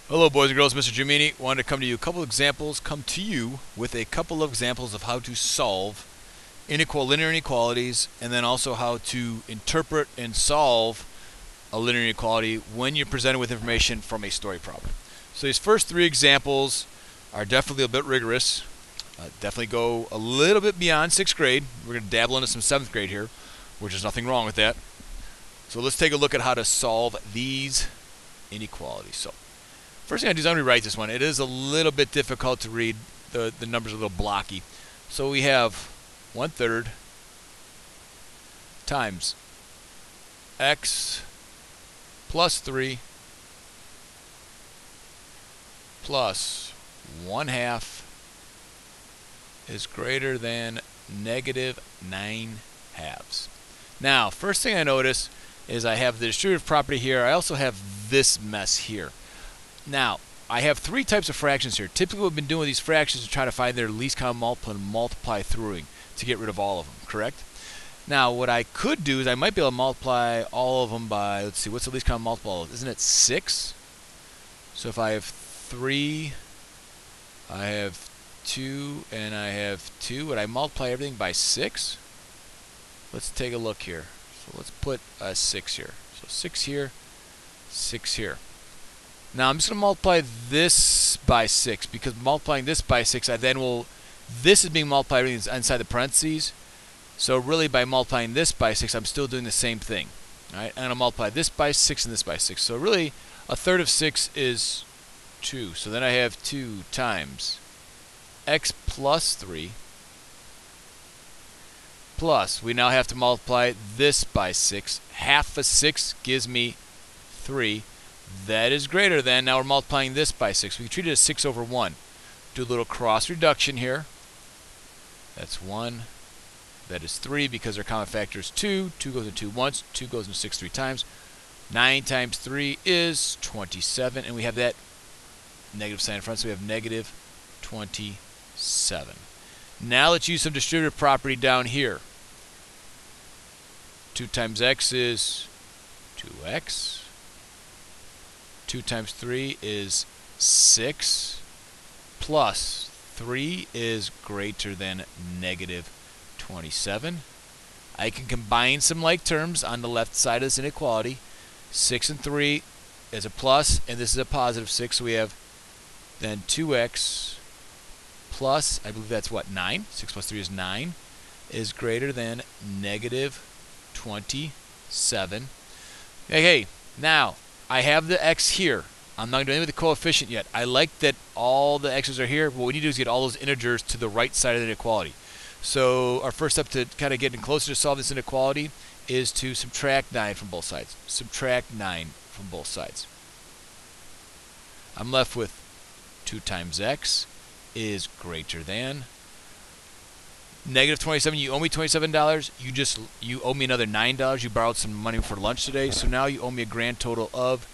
Hello boys and girls, Mr. Giomini. Wanted to come to you with a couple of examples of how to solve linear inequalities, and then also how to interpret and solve a linear inequality when you're presented with information from a story problem. So these first three examples are definitely a bit rigorous. Definitely go a little bit beyond 6th grade. We're going to dabble into some 7th grade here, which is nothing wrong with that. So let's take a look at how to solve these inequalities. So first thing I do is I'm going to rewrite this one. It is a little bit difficult to read. The numbers are a little blocky. So we have 1/3 times x plus 3 plus 1/2 is greater than -9/2. Now, first thing I notice is I have the distributive property here. I also have this mess here. Now, I have three types of fractions here. Typically, what we've been doing with these fractions is trying to find their least common multiple and multiply through to get rid of all of them, correct? Now, what I could do is I might be able to multiply all of them by, let's see, what's the least common multiple? Isn't it 6? So if I have 3, I have 2, and I have 2, would I multiply everything by 6? Let's take a look here. So let's put a 6 here. So 6 here, 6 here. Now I'm just going to multiply this by 6, because multiplying this by 6, I then will, this is being multiplied inside the parentheses. So really by multiplying this by 6, I'm still doing the same thing. All right? I'm going to multiply this by 6 and this by 6. So really 1/3 of 6 is 2. So then I have 2 times x plus 3 plus, we now have to multiply this by 6. Half of 6 gives me 3. That is greater than, now we're multiplying this by 6. We can treat it as 6 over 1. Do a little cross reduction here. That's 1. That is 3 because our common factor is 2. 2 goes into 2 once. 2 goes into 6 3 times. 9 times 3 is 27. And we have that negative sign in front, so we have negative 27. Now let's use some distributive property down here. 2 times x is 2x. 2 times 3 is 6, plus 3 is greater than negative 27. I can combine some like terms on the left side of this inequality. 6 and 3 is a plus, and this is a positive 6, so we have then 2x plus, I believe that's what, 9? 6 plus 3 is 9, is greater than negative 27. Hey, now, I have the x here. I'm not doing it with the coefficient yet. I like that all the x's are here. What we need to do is get all those integers to the right side of the inequality. So our first step to kind of getting closer to solve this inequality is to subtract 9 from both sides. Subtract 9 from both sides. I'm left with 2 times x is greater than negative 27. You owe me $27. You owe me another $9. You borrowed some money for lunch today, so now you owe me a grand total of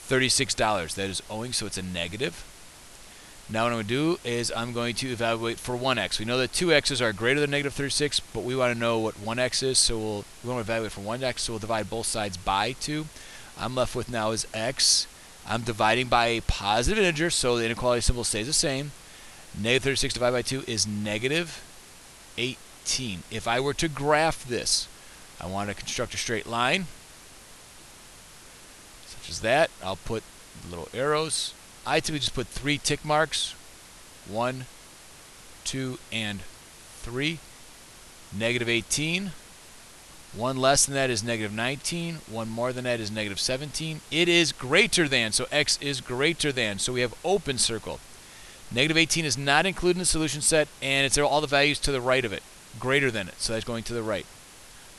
$36. That is owing, so it's a negative. Now what I'm going to do is I'm going to evaluate for 1x. We know that 2x's are greater than negative 36, but we want to know what 1x is, so we want to evaluate for 1x, so we'll divide both sides by 2. I'm left with now is x. I'm dividing by a positive integer, so the inequality symbol stays the same. Negative 36 divided by 2 is negative 18. If I were to graph this, I want to construct a straight line, such as that. I'll put little arrows. I typically just put 3 tick marks. 1, 2, and 3. Negative 18. 1 less than that is negative 19. 1 more than that is negative 17. It is greater than, so x is greater than. So we have open circle. Negative 18 is not included in the solution set, and it's all the values to the right of it. Greater than it, so that's going to the right.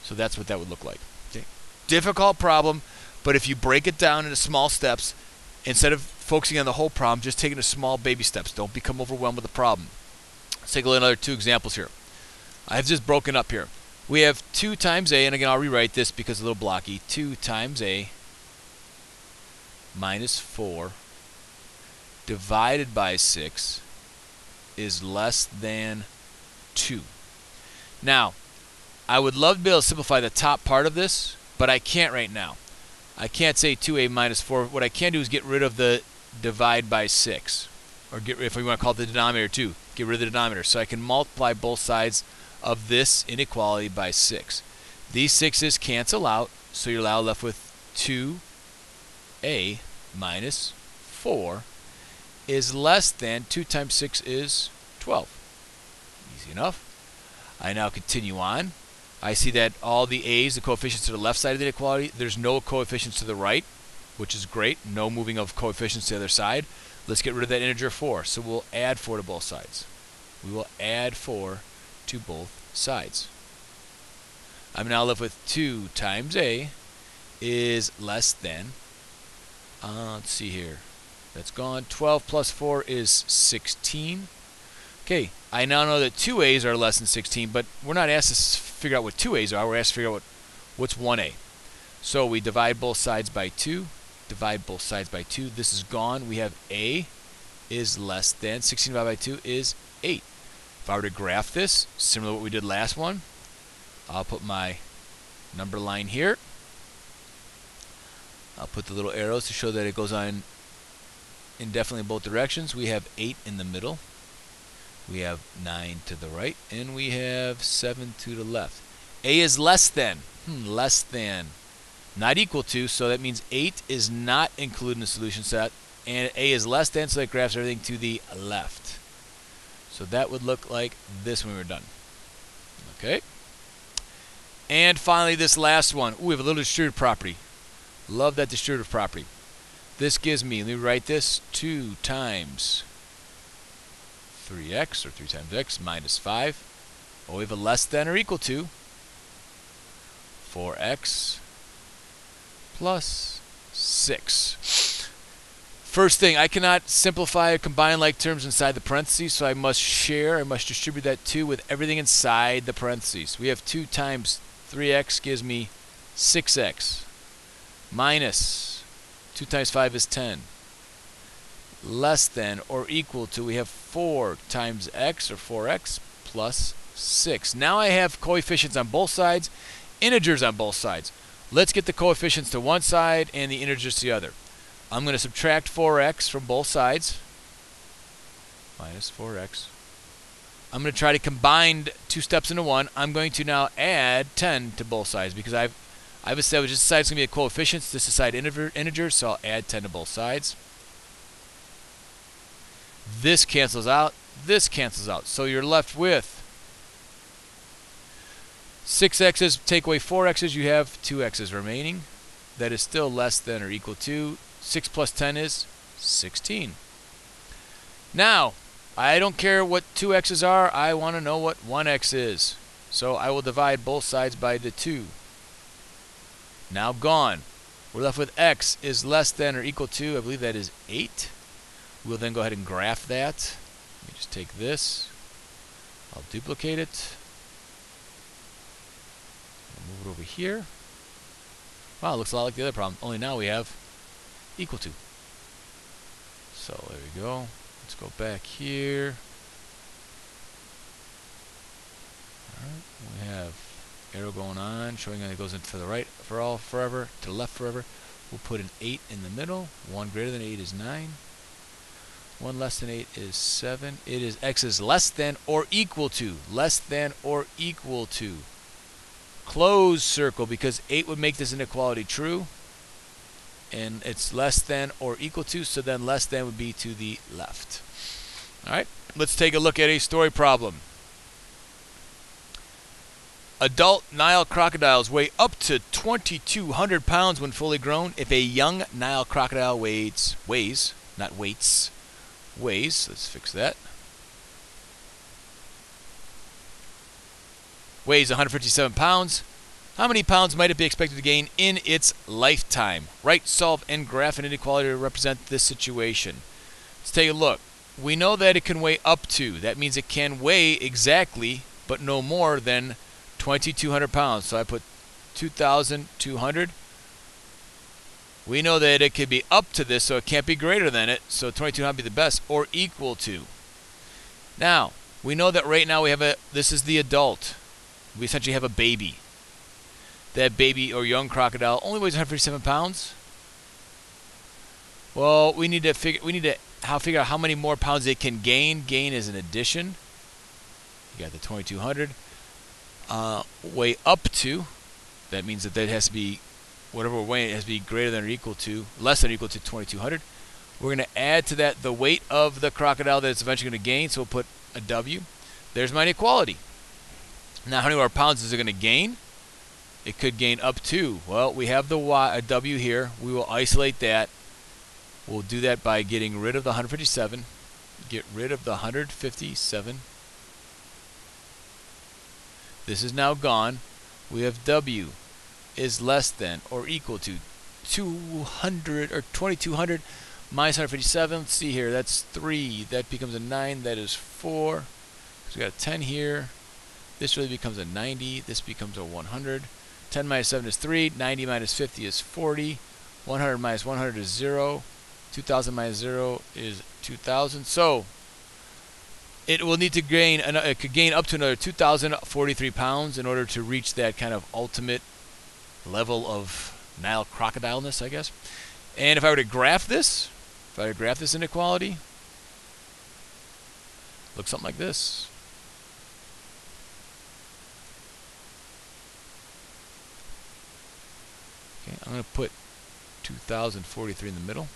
So that's what that would look like. Okay. Difficult problem, but if you break it down into small steps, instead of focusing on the whole problem, just take it in small baby steps. Don't become overwhelmed with the problem. Let's take a look at another 2 examples here. I have just broken up here. We have 2 times a, and again I'll rewrite this because it's a little blocky. 2 times a minus 4 divided by 6 is less than 2. Now, I would love to be able to simplify the top part of this, but I can't right now. I can't say 2a minus 4. What I can do is get rid of the divide by 6. Or if we want to call it the denominator too, get rid of the denominator. So I can multiply both sides of this inequality by 6. These 6's cancel out, so you're now left with 2a minus 4 is less than 2 times 6 is 12. Easy enough. I now continue on. I see that all the a's, the coefficients to the left side of the inequality, there's no coefficients to the right, which is great. No moving of coefficients to the other side. Let's get rid of that integer 4. So we'll add 4 to both sides. We will add 4 to both sides. I'm now left with 2 times a is less than, let's see here, that's gone. 12 plus 4 is 16. Okay, I now know that 2 a's are less than 16, but we're not asked to figure out what 2 a's are. We're asked to figure out what's 1a. So we divide both sides by 2. Divide both sides by 2. This is gone. We have a is less than 16 divided by 2 is 8. If I were to graph this, similar to what we did last one, I'll put my number line here. I'll put the little arrows to show that it goes on indefinitely in both directions. We have 8 in the middle. We have 9 to the right. And we have 7 to the left. A is less than. Less than. Not equal to, so that means 8 is not included in the solution set. And A is less than, so that graphs everything to the left. So that would look like this when we're done. Okay. And finally, this last one. Ooh, we have a little distributive property. Love that distributive property. This gives me, let me write this, 2 times 3x, or 3 times x, minus 5. Oh, we have a less than or equal to 4x plus 6. First thing, I cannot simplify or combine like terms inside the parentheses, so I must share, I must distribute that 2 with everything inside the parentheses. We have 2 times 3x gives me 6x minus 2 times 5 is 10. Less than or equal to, we have 4 times x, or 4x, plus 6. Now I have coefficients on both sides, integers on both sides. Let's get the coefficients to one side and the integers to the other. I'm going to subtract 4x from both sides, minus 4x. I'm going to try to combine 2 steps into one. I'm going to now add 10 to both sides because I've established this side is going to be a coefficients, this side integers, so I'll add 10 to both sides. This cancels out, this cancels out. So you're left with 6x's, take away 4x's, you have 2x's remaining. That is still less than or equal to 6 plus 10 is 16. Now, I don't care what 2x's are, I want to know what 1x is. So I will divide both sides by the 2. Now gone. We're left with x is less than or equal to, I believe that is 8. We'll then go ahead and graph that. Let me just take this. I'll duplicate it. Move it over here. Wow, it looks a lot like the other problem. Only now we have equal to. So there we go. Let's go back here. Alright, we have arrow going on, showing that it goes into the right for all forever, to the left forever. We'll put an 8 in the middle. 1 greater than 8 is 9. 1 less than 8 is 7. It is x is less than or equal to. Less than or equal to. Close circle, because 8 would make this inequality true. And it's less than or equal to, so then less than would be to the left. Alright, let's take a look at a story problem. Adult Nile crocodiles weigh up to 2,200 pounds when fully grown. If a young Nile crocodile weighs, let's fix that, weighs 157 pounds, how many pounds might it be expected to gain in its lifetime? Write, solve, and graph an inequality to represent this situation. Let's take a look. We know that it can weigh up to. That means it can weigh exactly, but no more than 2,200 pounds. So I put 2,200. We know that it could be up to this, so it can't be greater than it. So 2,200 would be the best, or equal to. Now, we know that right now we have this is the adult. We essentially have a baby. That baby or young crocodile only weighs 157 pounds. Well, we need to figure out how many more pounds it can gain. Gain is an addition. You got the 2200. Weigh up to. That means that has to be, whatever we're weighing, it has to be greater than or equal to, less than or equal to 2200. We're going to add to that the weight of the crocodile that it's eventually going to gain. So we'll put a W. There's my inequality. Now, how many more pounds is it going to gain? It could gain up to. Well, we have the a W here. We will isolate that. We'll do that by getting rid of the 157. Get rid of the 157. This is now gone. We have W is less than or equal to 200 or 2200 minus 157. Let's see here. That's 3. That becomes a 9. That is 4. So we got a 10 here. This really becomes a 90. This becomes a 100. 10 minus 7 is 3. 90 minus 50 is 40. 100 minus 100 is 0. 2000 minus 0 is 2000. So it will need to gain, it could gain up to another 2,043 pounds in order to reach that kind of ultimate level of Nile crocodile-ness, I guess. And if I were to graph this, inequality, looks something like this. Okay, I'm going to put 2,043 in the middle.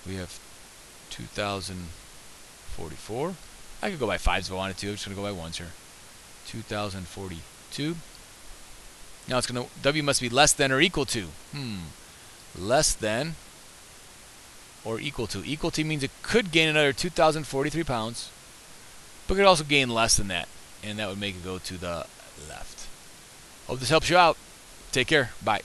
We have 2,044. I could go by 5s if I wanted to. I'm just going to go by 1s here. 2,042. Now it's going to, W must be less than or equal to. Less than or equal to. Equal to means it could gain another 2,043 pounds, but it could also gain less than that, and that would make it go to the left. Hope this helps you out. Take care. Bye.